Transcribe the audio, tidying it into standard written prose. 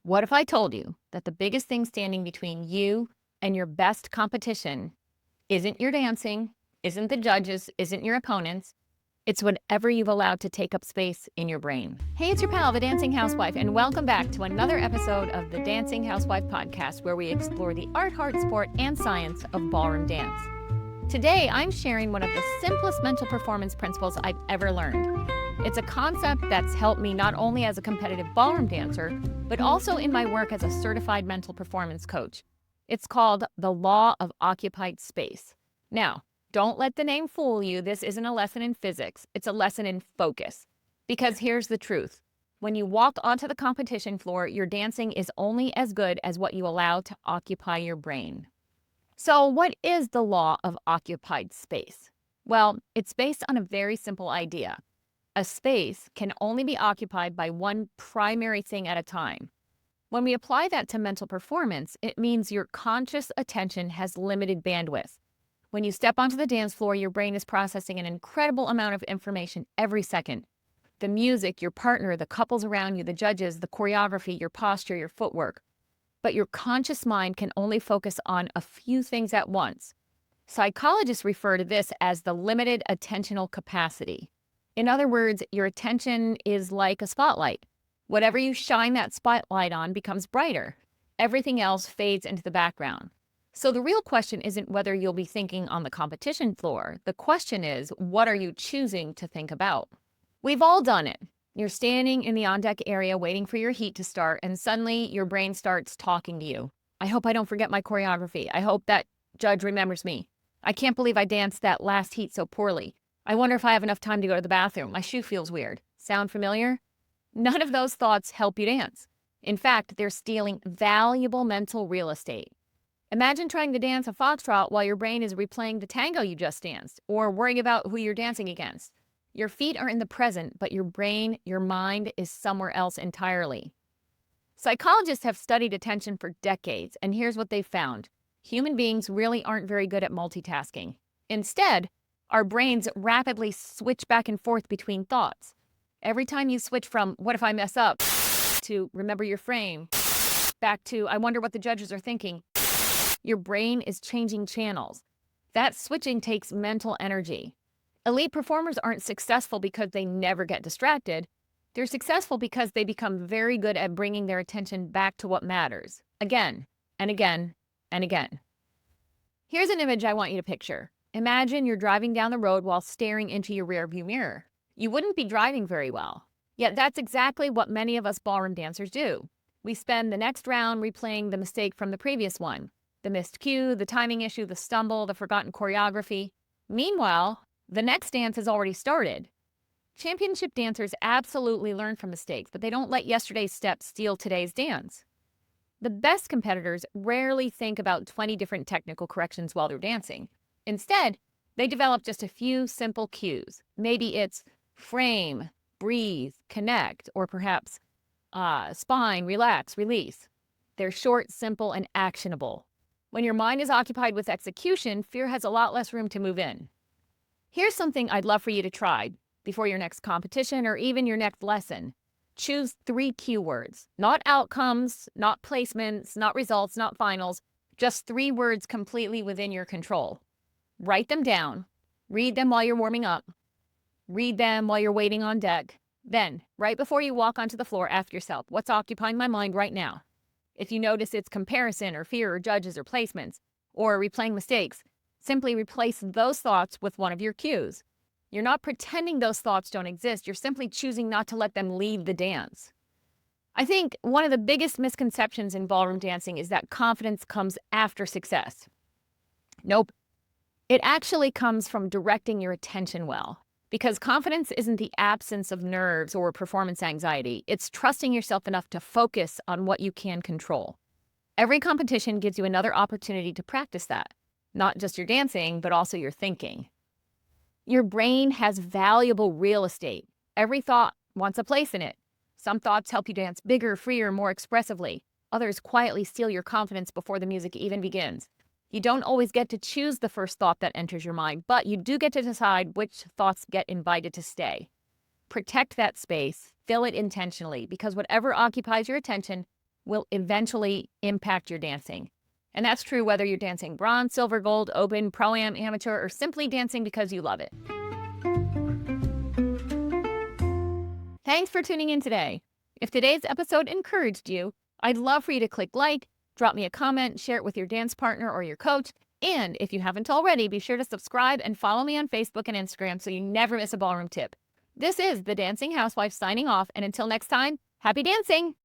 What if I told you that the biggest thing standing between you and your best competition isn't your dancing, isn't the judges, isn't your opponents? It's whatever you've allowed to take up space in your brain. Hey, it's your pal, the Dancing Housewife, and welcome back to another episode of the Dancing Housewife Podcast, where we explore the art, heart, sport, and science of ballroom dance. Today, I'm sharing one of the simplest mental performance principles I've ever learned. It's a concept that's helped me not only as a competitive ballroom dancer, but also in my work as a certified mental performance coach. It's called the law of occupied space. Now, don't let the name fool you. This isn't a lesson in physics. It's a lesson in focus. Because here's the truth. When you walk onto the competition floor, your dancing is only as good as what you allow to occupy your brain. So what is the law of occupied space? Well, it's based on a very simple idea. A space can only be occupied by one primary thing at a time. When we apply that to mental performance, it means your conscious attention has limited bandwidth. When you step onto the dance floor, your brain is processing an incredible amount of information every second. The music, your partner, the couples around you, the judges, the choreography, your posture, your footwork. But your conscious mind can only focus on a few things at once. Psychologists refer to this as the limited attentional capacity. In other words, your attention is like a spotlight. Whatever you shine that spotlight on becomes brighter. Everything else fades into the background. So the real question isn't whether you'll be thinking on the competition floor. The question is, what are you choosing to think about? We've all done it. You're standing in the on-deck area waiting for your heat to start, and suddenly your brain starts talking to you. I hope I don't forget my choreography. I hope that judge remembers me. I can't believe I danced that last heat so poorly. I wonder if I have enough time to go to the bathroom. My shoe feels weird. Sound familiar? None of those thoughts help you dance. In fact, they're stealing valuable mental real estate. Imagine trying to dance a foxtrot while your brain is replaying the tango you just danced, or worrying about who you're dancing against. Your feet are in the present, but your brain, your mind is somewhere else entirely. Psychologists have studied attention for decades, and here's what they've found. Human beings really aren't very good at multitasking. Instead, our brains rapidly switch back and forth between thoughts. Every time you switch from, what if I mess up, to remember your frame, back to, I wonder what the judges are thinking, your brain is changing channels. That switching takes mental energy. Elite performers aren't successful because they never get distracted. They're successful because they become very good at bringing their attention back to what matters, again and again and again. Here's an image I want you to picture. Imagine you're driving down the road while staring into your rearview mirror. You wouldn't be driving very well. Yet that's exactly what many of us ballroom dancers do. We spend the next round replaying the mistake from the previous one. The missed cue, the timing issue, the stumble, the forgotten choreography. Meanwhile, the next dance has already started. Championship dancers absolutely learn from mistakes, but they don't let yesterday's steps steal today's dance. The best competitors rarely think about 20 different technical corrections while they're dancing. Instead, they develop just a few simple cues. Maybe it's frame, breathe, connect, or perhaps spine, relax, release. They're short, simple, and actionable. When your mind is occupied with execution, fear has a lot less room to move in. Here's something I'd love for you to try before your next competition or even your next lesson. Choose 3 keywords, not outcomes, not placements, not results, not finals, just 3 words completely within your control. Write them down, read them while you're warming up, read them while you're waiting on deck. Then, right before you walk onto the floor, ask yourself, what's occupying my mind right now? If you notice it's comparison or fear or judges or placements or replaying mistakes, simply replace those thoughts with one of your cues. You're not pretending those thoughts don't exist. You're simply choosing not to let them lead the dance. I think one of the biggest misconceptions in ballroom dancing is that confidence comes after success. Nope. It actually comes from directing your attention well. Because confidence isn't the absence of nerves or performance anxiety. It's trusting yourself enough to focus on what you can control. Every competition gives you another opportunity to practice that. Not just your dancing, but also your thinking. Your brain has valuable real estate. Every thought wants a place in it. Some thoughts help you dance bigger, freer, more expressively. Others quietly steal your confidence before the music even begins. You don't always get to choose the first thought that enters your mind, but you do get to decide which thoughts get invited to stay. Protect that space, fill it intentionally, because whatever occupies your attention will eventually impact your dancing. And that's true whether you're dancing bronze, silver, gold, open, pro-am, amateur, or simply dancing because you love it. Thanks for tuning in today. If today's episode encouraged you, I'd love for you to click like, drop me a comment, share it with your dance partner or your coach, and if you haven't already, be sure to subscribe and follow me on Facebook and Instagram so you never miss a ballroom tip. This is the Dancing Housewife signing off, and until next time, happy dancing!